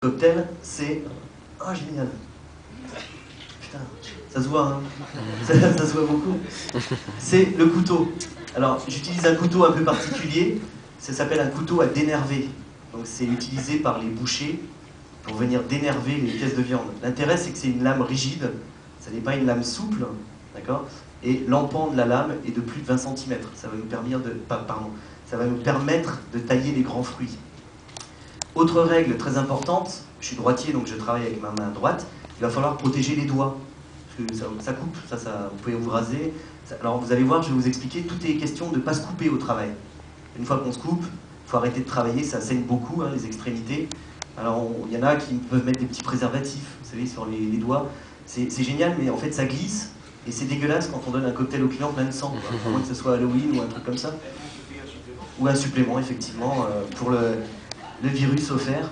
Cocktail, c'est... Oh, génial. Putain, ça se voit, hein. Ça se voit beaucoup. C'est le couteau. Alors, j'utilise un couteau un peu particulier. Ça s'appelle un couteau à dénerver. Donc, c'est utilisé par les bouchers pour venir dénerver les pièces de viande. L'intérêt, c'est que c'est une lame rigide. Ça n'est pas une lame souple, d'accord? Et l'empan de la lame est de plus de 20 cm. Ça va nous permettre ça va nous permettre de tailler les grands fruits. Autre règle très importante, je suis droitier donc je travaille avec ma main droite, il va falloir protéger les doigts, parce que ça coupe, vous pouvez vous raser. Alors vous allez voir, je vais vous expliquer, tout est question de ne pas se couper au travail. Une fois qu'on se coupe, il faut arrêter de travailler, ça saigne beaucoup, hein, les extrémités. Alors il y en a qui peuvent mettre des petits préservatifs, vous savez, sur les doigts. C'est génial, mais en fait ça glisse, et c'est dégueulasse quand on donne un cocktail au client plein de sang, à moins que ce soit Halloween ou un truc comme ça. Ou un supplément, effectivement, pour le virus offert.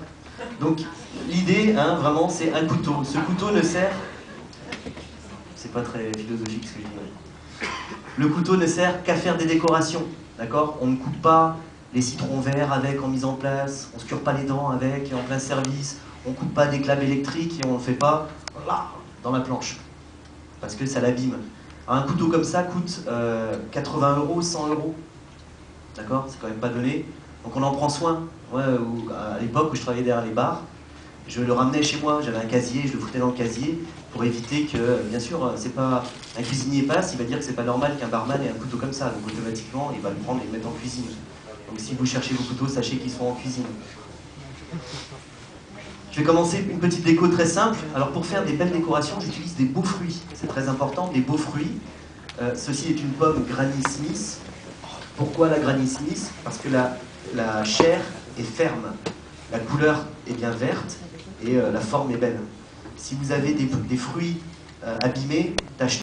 Donc l'idée, hein, vraiment, c'est un couteau. Ce couteau ne sert... C'est pas très philosophique ce que je dis. Le couteau ne sert qu'à faire des décorations, d'accord? On ne coupe pas les citrons verts avec en mise en place, on ne se cure pas les dents avec en plein service, on ne coupe pas des claves électriques et on ne le fait pas là, dans la planche, parce que ça l'abîme. Un couteau comme ça coûte 80 €, 100 €, d'accord? C'est quand même pas donné. Donc on en prend soin. Ouais, à l'époque où je travaillais derrière les bars, je le ramenais chez moi, j'avais un casier, je le foutais dans le casier pour éviter que, bien sûr, c'est pas un cuisinier passe, il va dire que c'est pas normal qu'un barman ait un couteau comme ça, donc automatiquement il va le prendre et le mettre en cuisine. Donc si vous cherchez vos couteaux, sachez qu'ils sont en cuisine. Je vais commencer une petite déco très simple. Alors pour faire des belles décorations, j'utilise des beaux fruits, c'est très important, des beaux fruits. Ceci est une pomme Granny Smith. Pourquoi la Granny Smith? Parce que la chair est ferme, la couleur est bien verte et la forme est belle. Si vous avez des fruits abîmés, tachetez.